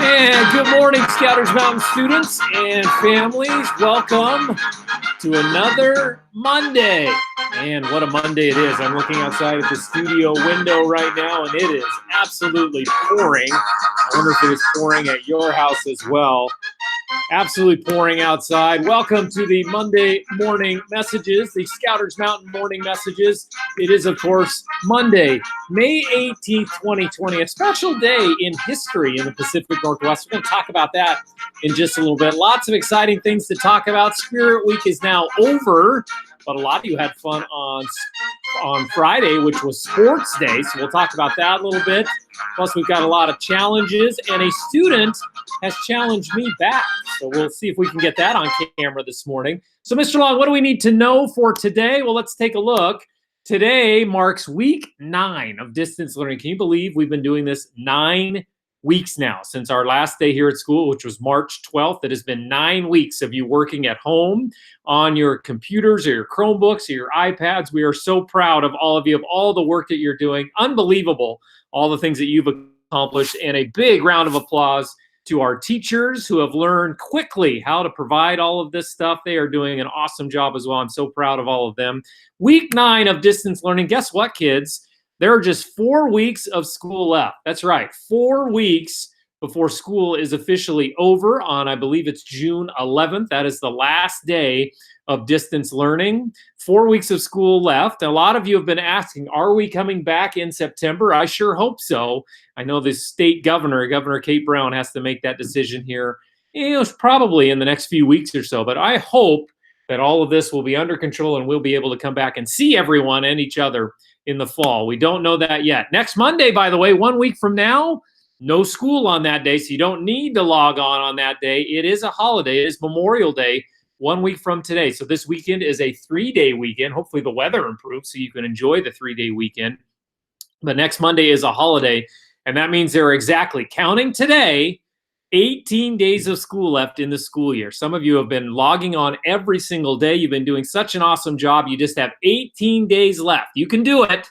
And good morning, Scouters Mountain students and families. Welcome to another Monday. And what a Monday it is. I'm looking outside at the studio window right now, and it is absolutely pouring. I wonder if it is pouring at your house as well. Absolutely pouring outside. Welcome to the Monday Morning Messages, the Scouters Mountain Morning Messages. It is, of course, Monday, May 18th, 2020, a special day in history in the Pacific Northwest. We're going to talk about that in just a little bit. Lots of exciting things to talk about. Spirit Week is now over, but a lot of you had fun on Friday, which was Sports Day, so we'll talk about that a little bit. Plus, we've got a lot of challenges, and a student has challenged me back, so we'll see if we can get that on camera this morning. So, Mr. Long, what do we need to know for today? Well, let's take a look. Today marks week 9 of distance learning. Can you believe we've been doing this 9 weeks now since our last day here at school, which was March 12th. It has been 9 weeks of you working at home on your computers or your Chromebooks or your iPads. We are so proud of all of you, of all the work that you're doing. Unbelievable, all the things that you've accomplished, and a big round of applause to our teachers who have learned quickly how to provide all of this stuff. They are doing an awesome job as well. I'm so proud of all of them. Week 9 of distance learning. Guess what, kids? There are just 4 weeks of school left. That's right, 4 weeks before school is officially over on, I believe it's June 11th. That is the last day of distance learning. 4 weeks of school left. A lot of you have been asking, are we coming back in September? I sure hope so. I know the state governor, Governor Kate Brown, has to make that decision here, probably in the next few weeks or so. But I hope that all of this will be under control and we'll be able to come back and see everyone and each other in the fall. We don't know that yet. Next Monday, by the way, 1 week from now, no school on that day, so you don't need to log on that day. It is a holiday. It is Memorial Day 1 week from today. So this weekend is a 3-day weekend. Hopefully the weather improves so you can enjoy the 3-day weekend. But next Monday is a holiday, and that means there are exactly, counting today, 18 days of school left in the school year. Some of you have been logging on every single day. You've been doing such an awesome job. You just have 18 days left. You can do it.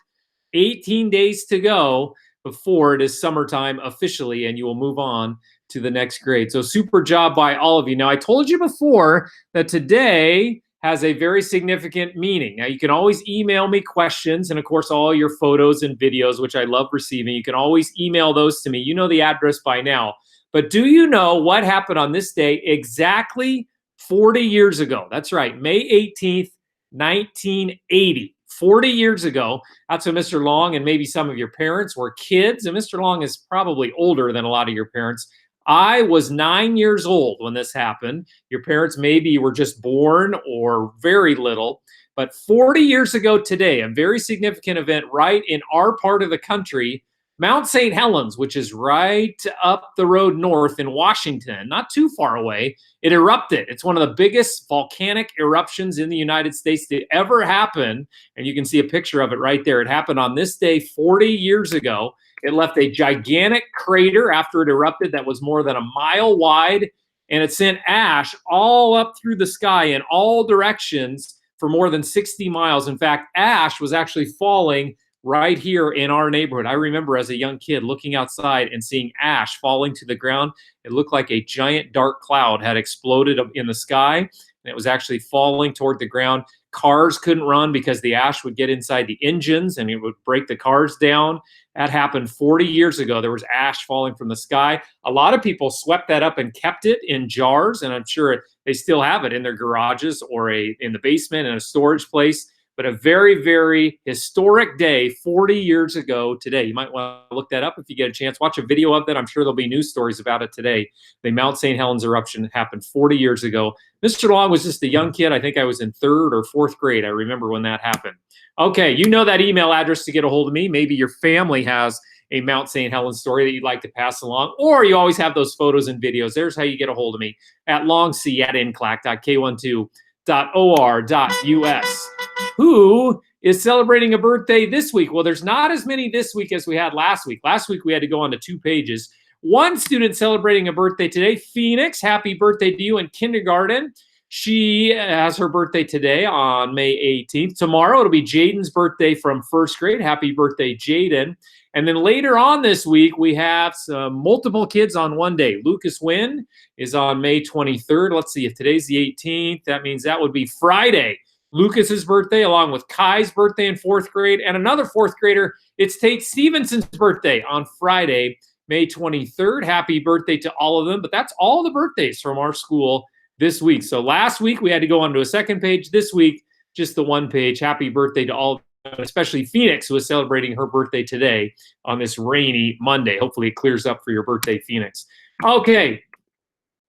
18 days to go before it is summertime officially, and you will move on to the next grade. So super job by all of you. Now, I told you before that today has a very significant meaning. Now, you can always email me questions, and of course, all your photos and videos, which I love receiving. You can always email those to me. You know the address by now. But do you know what happened on this day exactly 40 years ago? That's right, May 18th, 1980. 40 years ago. That's when Mr. Long and maybe some of your parents were kids. And Mr. Long is probably older than a lot of your parents. I was 9 years old when this happened. Your parents maybe were just born or very little. But 40 years ago today, a very significant event right in our part of the country, Mount St. Helens, which is right up the road north in Washington, not too far away, it erupted. It's one of the biggest volcanic eruptions in the United States to ever happen. And you can see a picture of it right there. It happened on this day 40 years ago. It left a gigantic crater after it erupted that was more than a mile wide. And it sent ash all up through the sky in all directions for more than 60 miles. In fact, ash was actually falling right here in our neighborhood. I remember as a young kid looking outside and seeing ash falling to the ground. It looked like a giant dark cloud had exploded in the sky, and it was actually falling toward the ground. Cars couldn't run because the ash would get inside the engines and it would break the cars down. That happened 40 years ago. There was ash falling from the sky. A lot of people swept that up and kept it in jars, and I'm sure they still have it in their garages or in the basement in a storage place. But a very, very historic day 40 years ago today. You might want to look that up if you get a chance. Watch a video of that. I'm sure there'll be news stories about it today. The Mount St. Helens eruption happened 40 years ago. Mr. Long was just a young kid. I think I was in 3rd or 4th grade. I remember when that happened. Okay, you know that email address to get a hold of me. Maybe your family has a Mount St. Helens story that you'd like to pass along, or you always have those photos and videos. There's how you get a hold of me at longc@nclac.k12.or.us. Who is celebrating a birthday this week? Well, there's not as many this week as we had last week. Last week, we had to go on to 2 pages. One student celebrating a birthday today, Phoenix. Happy birthday to you in kindergarten. She has her birthday today on May 18th. Tomorrow it'll be Jaden's birthday from first grade. Happy birthday, Jaden. And then later on this week, we have some multiple kids on one day. Lucas Wynn is on May 23rd. Let's see, if today's the 18th, that means that would be Friday. Lucas's birthday, along with Kai's birthday in fourth grade, and another fourth grader. It's Tate Stevenson's birthday on Friday, May 23rd. Happy birthday to all of them. But that's all the birthdays from our school this week. So last week we had to go on to a second page. This week, just the one page. Happy birthday to all of them, especially Phoenix, who is celebrating her birthday today on this rainy Monday. Hopefully it clears up for your birthday, Phoenix. Okay,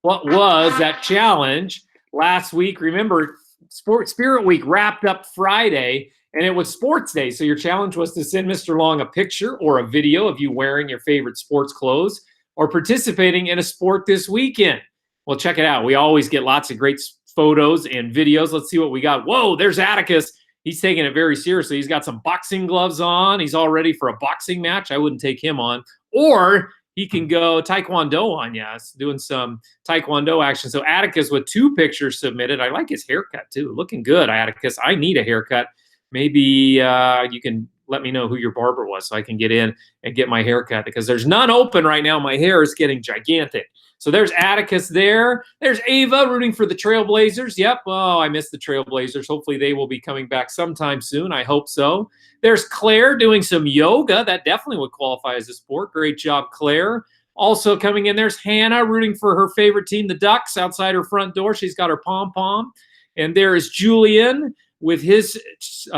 what was that challenge last week? Remember, Spirit Week wrapped up Friday, and it was sports day. So your challenge was to send Mr. Long a picture or a video of you wearing your favorite sports clothes or participating in a sport this weekend. Well, check it out. We always get lots of great photos and videos. Let's see what we got. Whoa, there's Atticus. He's taking it very seriously. He's got some boxing gloves on. He's all ready for a boxing match. I wouldn't take him on. Or he can go Taekwondo on, yes, doing some Taekwondo action. So Atticus with 2 pictures submitted. I like his haircut, too. Looking good, Atticus. I need a haircut. Maybe you can let me know who your barber was so I can get in and get my haircut, because there's none open right now. My hair is getting gigantic. So there's Atticus there. There's Ava rooting for the Trailblazers. Yep. Oh, I missed the Trailblazers. Hopefully they will be coming back sometime soon. I hope so. There's Claire doing some yoga. That definitely would qualify as a sport. Great job, Claire. Also coming in, there's Hannah rooting for her favorite team, the Ducks, outside her front door. She's got her pom-pom. And there is Julian with his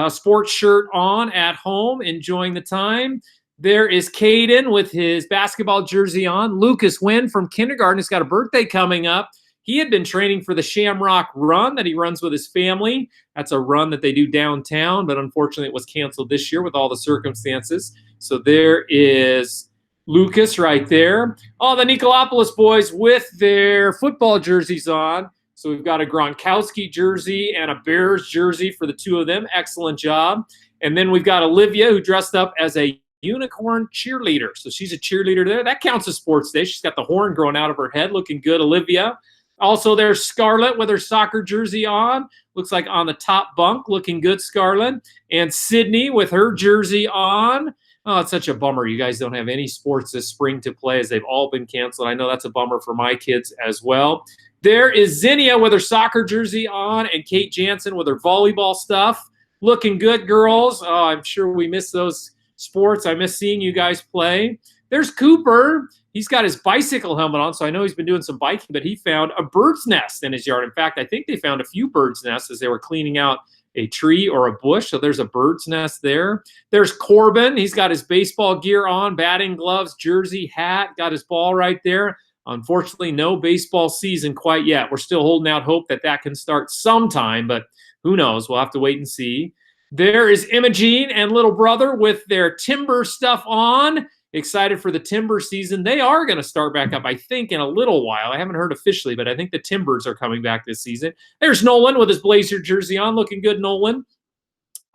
sports shirt on at home, enjoying the time. There is Caden with his basketball jersey on. Lucas Wynn from kindergarten has got a birthday coming up. He had been training for the Shamrock Run that he runs with his family. That's a run that they do downtown, but unfortunately it was canceled this year with all the circumstances. So there is Lucas right there. Oh, the Nicolopoulos boys with their football jerseys on. So we've got a Gronkowski jersey and a Bears jersey for the 2 of them. Excellent job. And then we've got Olivia, who dressed up as a unicorn cheerleader. So she's a cheerleader there. That counts as sports day. She's got the horn growing out of her head. Looking good, Olivia. Also, there's Scarlett with her soccer jersey on. Looks like on the top bunk. Looking good, Scarlett. And Sydney with her jersey on. Oh, it's such a bummer. You guys don't have any sports this spring to play, as they've all been canceled. I know that's a bummer for my kids as well. There is Zinnia with her soccer jersey on, and Kate Jansen with her volleyball stuff. Looking good, girls. Oh, I'm sure we miss those sports. I miss seeing you guys play. There's Cooper. He's got his bicycle helmet on, so I know he's been doing some biking, but he found a bird's nest in his yard. In fact, I think they found a few bird's nests as they were cleaning out a tree or a bush, so there's a bird's nest there. There's Corbin. He's got his baseball gear on, batting gloves, jersey, hat, got his ball right there. Unfortunately, no baseball season quite yet. We're still holding out hope that that can start sometime, but who knows? We'll have to wait and see. There is Imogene and little brother with their timber stuff on. Excited for the timber season. They are going to start back up, I think, in a little while. I haven't heard officially, but I think the Timbers are coming back this season. There's Nolan with his Blazer jersey on. Looking good, Nolan.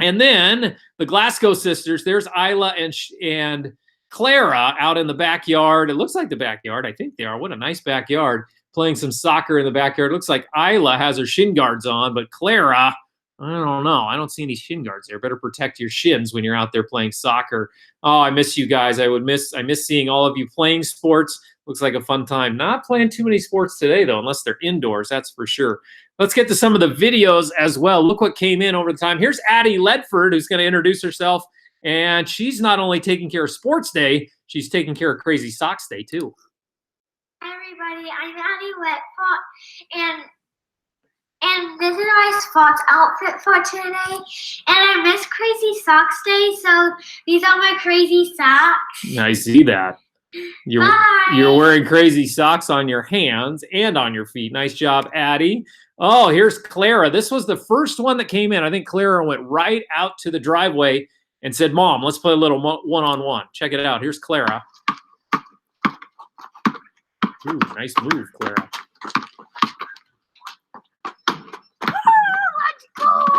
And then the Glasgow sisters. There's Isla and Clara out in the backyard. It looks like the backyard. I think they are. What a nice backyard. Playing some soccer in the backyard. It looks like Isla has her shin guards on, but Clara, I don't know. I don't see any shin guards there. Better protect your shins when you're out there playing soccer. Oh, I miss you guys. I miss seeing all of you playing sports. Looks like a fun time. Not playing too many sports today, though, unless they're indoors. That's for sure. Let's get to some of the videos as well. Look what came in over the time. Here's Addie Ledford, who's going to introduce herself. And she's not only taking care of Sports Day, she's taking care of Crazy Socks Day, too. Hi, everybody. I'm Addie Wetfoot, and this is my sports outfit for today. And I miss Crazy Socks Day, so these are my crazy socks. I see that. You're wearing crazy socks on your hands and on your feet. Nice job, Addie. Oh, here's Clara. This was the first one that came in. I think Clara went right out to the driveway and said, Mom, let's play a little one-on-one. Check it out. Here's Clara. Ooh, nice move, Clara.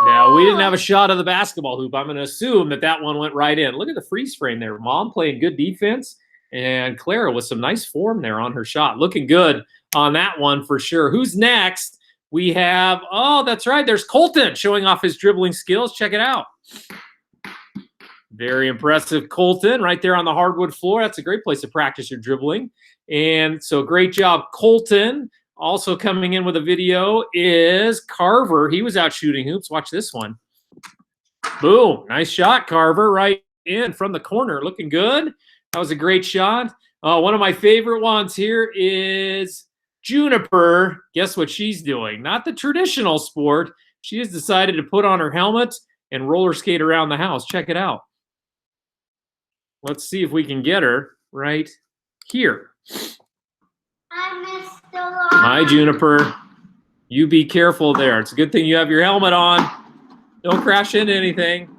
Now, we didn't have a shot of the basketball hoop. I'm going to assume that one went right in. Look at the freeze frame there. Mom playing good defense, and Clara with some nice form there on her shot. Looking good on that one for sure. Who's next? We have, oh, that's right. There's Colton showing off his dribbling skills. Check it out. Very impressive, Colton, right there on the hardwood floor. That's a great place to practice your dribbling. And so great job, Colton. Also coming in with a video is Carver. He was out shooting hoops. Watch this one. Boom. Nice shot, Carver, right in from the corner. Looking good. That was a great shot. One of my favorite ones here is Juniper. Guess what she's doing? Not the traditional sport. She has decided to put on her helmet and roller skate around the house. Check it out. Let's see if we can get her right here. I missed the line. Hi, Juniper. You be careful there. It's a good thing you have your helmet on. Don't crash into anything.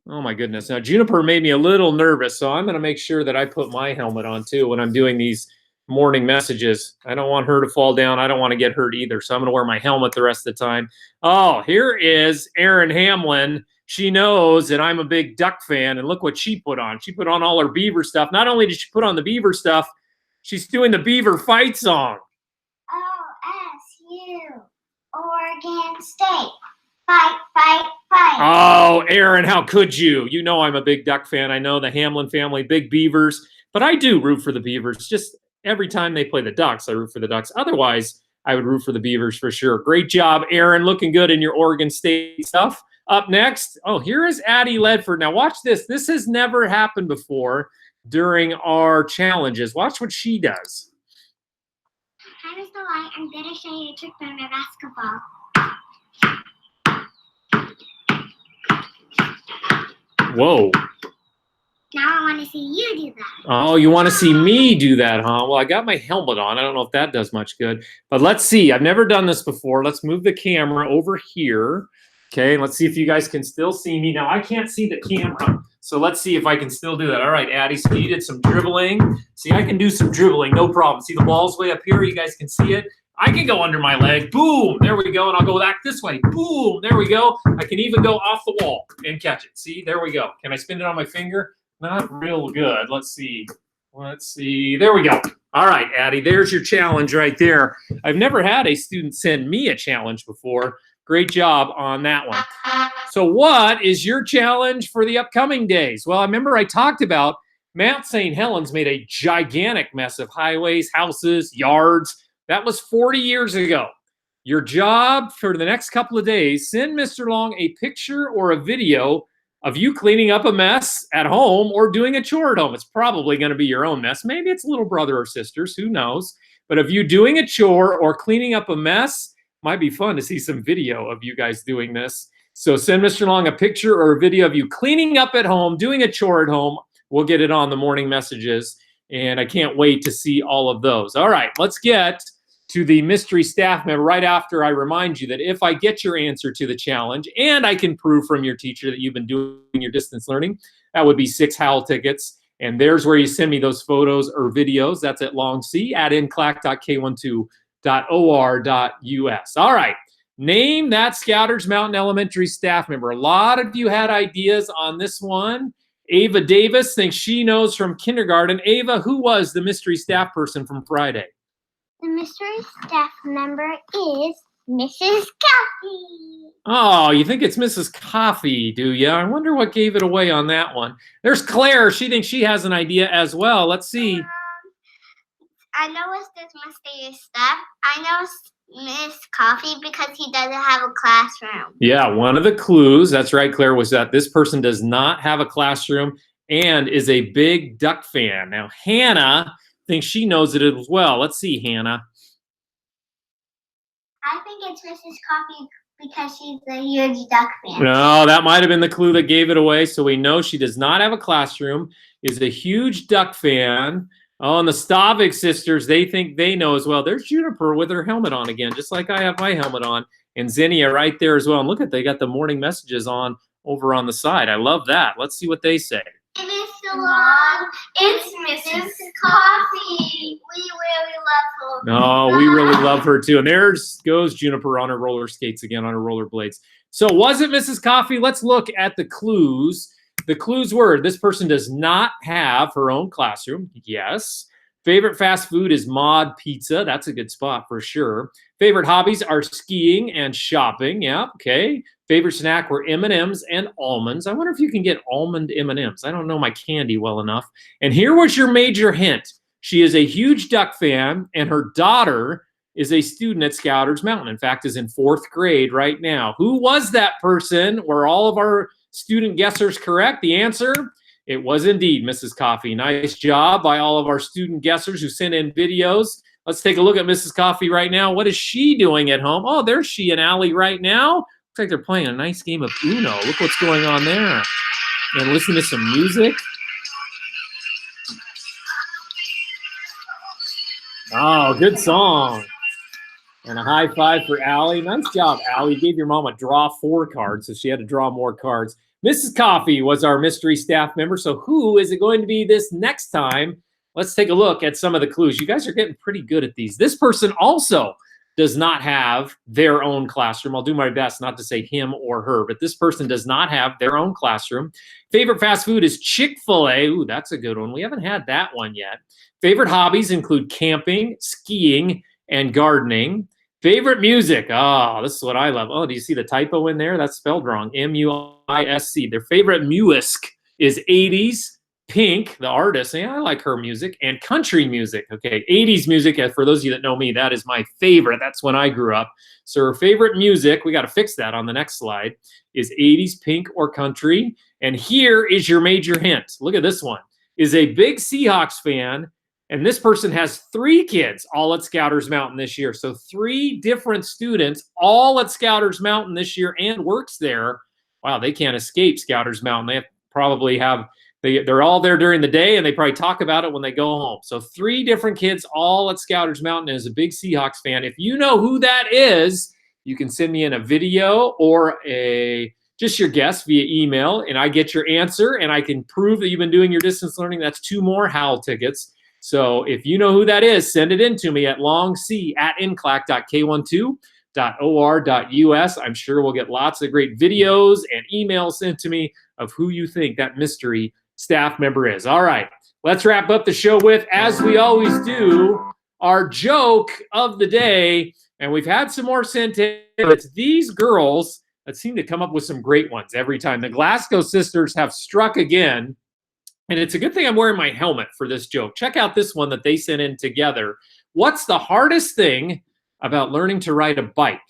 Oh, my goodness. Now, Juniper made me a little nervous, so I'm going to make sure that I put my helmet on, too, when I'm doing these morning messages. I don't want her to fall down. I don't want to get hurt either, so I'm going to wear my helmet the rest of the time. Oh, here is Erin Hamlin. She knows that I'm a big Duck fan, and look what she put on. She put on all her Beaver stuff. Not only did she put on the Beaver stuff, she's doing the Beaver fight song. OSU, Oregon State. Fight, fight, fight. Oh, Erin, how could you? You know I'm a big Duck fan. I know the Hamlin family, big Beavers. But I do root for the Beavers. Just every time they play the Ducks, I root for the Ducks. Otherwise, I would root for the Beavers for sure. Great job, Erin. Looking good in your Oregon State stuff. Up next, oh, here is Addie Ledford. Now watch this. This has never happened before during our challenges. Watch what she does. Hi, Mr. Light. I'm going to show you a trick from my basketball. Whoa. Now I want to see you do that. Oh, you want to see me do that, huh? Well, I got my helmet on. I don't know if that does much good. But let's see. I've never done this before. Let's move the camera over here. Okay, let's see if you guys can still see me. Now, I can't see the camera, so let's see if I can still do that. All right, Addie, so you did some dribbling. See, I can do some dribbling, no problem. See the ball's way up here? You guys can see it. I can go under my leg. Boom, there we go, and I'll go back this way. Boom, there we go. I can even go off the wall and catch it. See, there we go. Can I spin it on my finger? Not real good. Let's see. Let's see. There we go. All right, Addie, there's your challenge right there. I've never had a student send me a challenge before. Great job on that one. So what is your challenge for the upcoming days? Well, I remember I talked about Mount St. Helens made a gigantic mess of highways, houses, yards. That was 40 years ago. Your job for the next couple of days, send Mr. Long a picture or a video of you cleaning up a mess at home or doing a chore at home. It's probably going to be your own mess. Maybe it's a little brother or sisters, who knows? But of you doing a chore or cleaning up a mess, might be fun to see some video of you guys doing this. So send Mr. Long a picture or a video of you cleaning up at home, doing a chore at home. We'll get it on the morning messages, and I can't wait to see all of those. All right, let's get to the mystery staff member right after I remind you that if I get your answer to the challenge and I can prove from your teacher that you've been doing your distance learning, that would be 6 Howl tickets. And there's where you send me those photos or videos. That's at longc@nclack.k12.or.us. All right, name that Scouters Mountain Elementary staff member. A lot of you had ideas on this one. Ava Davis thinks she knows from kindergarten. Ava, who was the mystery staff person from Friday? The mystery staff member is Mrs. Coffee. Oh, you think it's Mrs. Coffee, do you? I wonder what gave it away on that one. There's Claire. She thinks she has an idea as well. Let's see. I know it's this mystery staff. I know Miss Coffee because he doesn't have a classroom. Yeah, one of the clues, that's right, Claire, was that this person does not have a classroom and is a big Duck fan. Now, Hannah thinks she knows it as well. Let's see, Hannah. I think it's Mrs. Coffee because she's a huge Duck fan. No, that might have been the clue that gave it away. So we know she does not have a classroom, is a huge Duck fan. Oh, and the Stavik sisters, they think they know as well. There's Juniper with her helmet on again, just like I have my helmet on. And Zinnia right there as well. And look at, they got the morning messages on over on the side. I love that. Let's see what they say. Hey, Mr. Long, it's Mrs. Coffee. We really love her. Oh, we really love her too. And there goes Juniper on her roller skates again, on her rollerblades. So was it Mrs. Coffee? Let's look at the clues. The clues were this person does not have her own classroom. Yes. Favorite fast food is Mod Pizza. That's a good spot for sure. Favorite hobbies are skiing and shopping. Yeah, okay. Favorite snack were M&Ms and almonds. I wonder if you can get almond M&Ms. I don't know my candy well enough. And here was your major hint. She is a huge duck fan, and her daughter is a student at Scouters Mountain. In fact, is in 4th grade right now. Who was that person? Were all of our student guessers correct? The answer? It was indeed Mrs. Coffee. Nice job by all of our student guessers who sent in videos. Let's take a look at Mrs. Coffee right now. What is she doing at home? Oh, there's she and Allie right now. Looks like they're playing a nice game of Uno. Look what's going on there. And listen to some music. Oh, good song. And a high five for Allie. Nice job, Allie. You gave your mom a draw 4 card, so she had to draw more cards. Mrs. Coffee was our mystery staff member. So who is it going to be this next time? Let's take a look at some of the clues. You guys are getting pretty good at these. This person also does not have their own classroom. I'll do my best not to say him or her, but this person does not have their own classroom. Favorite fast food is Chick-fil-A. Ooh, that's a good one. We haven't had that one yet. Favorite hobbies include camping, skiing, and gardening. Favorite music. Oh, this is what I love. Oh, do you see the typo in there? That's spelled wrong. M-U-I-S-C. Their favorite music is 80s, Pink, the artist. Yeah, I like her music. And country music. Okay, 80s music, for those of you that know me, that is my favorite. That's when I grew up. So her favorite music, we got to fix that on the next slide, is 80s, Pink, or country. And here is your major hint. Look at this one. Is a big Seahawks fan. And this person has 3 kids all at Scouters Mountain this year. So 3 different students all at Scouters Mountain this year and works there. Wow, they can't escape Scouters Mountain. They probably have, they're all there during the day and they probably talk about it when they go home. So 3 different kids all at Scouters Mountain and is a big Seahawks fan. If you know who that is, you can send me in a video or just your guess via email and I get your answer and I can prove that you've been doing your distance learning. That's 2 more Howl tickets. So if you know who that is, send it in to me at longc@nclac.k12.or.us. I'm sure we'll get lots of great videos and emails sent to me of who you think that mystery staff member is. All right, let's wrap up the show with, as we always do, our joke of the day. And we've had some more sent in. It's these girls that seem to come up with some great ones every time. The Glasgow sisters have struck again. And it's a good thing I'm wearing my helmet for this joke. Check out this one that they sent in together. What's the hardest thing about learning to ride a bike?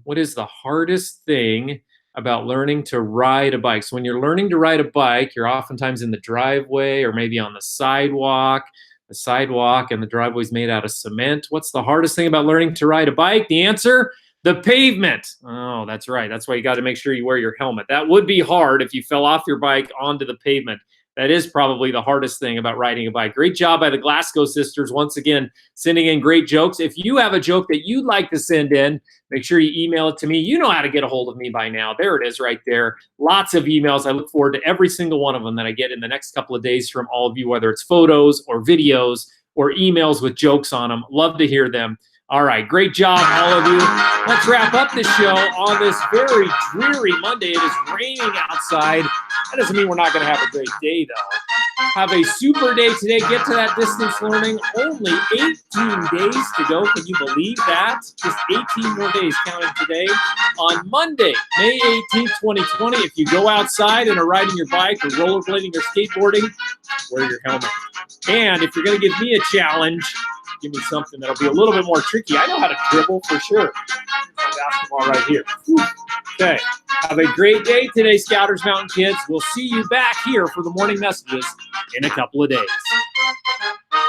What is the hardest thing about learning to ride a bike? So when you're learning to ride a bike, you're oftentimes in the driveway or maybe on the sidewalk. The sidewalk and the driveway is made out of cement. What's the hardest thing about learning to ride a bike? The answer, the pavement. Oh, that's right. That's why you got to make sure you wear your helmet. That would be hard if you fell off your bike onto the pavement. That is probably the hardest thing about riding a bike. Great job by the Glasgow sisters, once again, sending in great jokes. If you have a joke that you'd like to send in, make sure you email it to me. You know how to get a hold of me by now. There it is right there. Lots of emails. I look forward to every single one of them that I get in the next couple of days from all of you, whether it's photos or videos or emails with jokes on them. Love to hear them. All right, great job, all of you. Let's wrap up the show on this very dreary Monday. It is raining outside. That doesn't mean we're not going to have a great day, though. Have a super day today. Get to that distance learning. Only 18 days to go. Can you believe that? Just 18 more days counting today. On Monday, May 18th, 2020, if you go outside and are riding your bike or rollerblading or skateboarding, wear your helmet. And if you're going to give me a challenge, give me something that'll be a little bit more tricky. I know how to dribble for sure. Here's my basketball right here. Okay. Have a great day today, Scouters Mountain kids. We'll see you back here for the morning messages in a couple of days.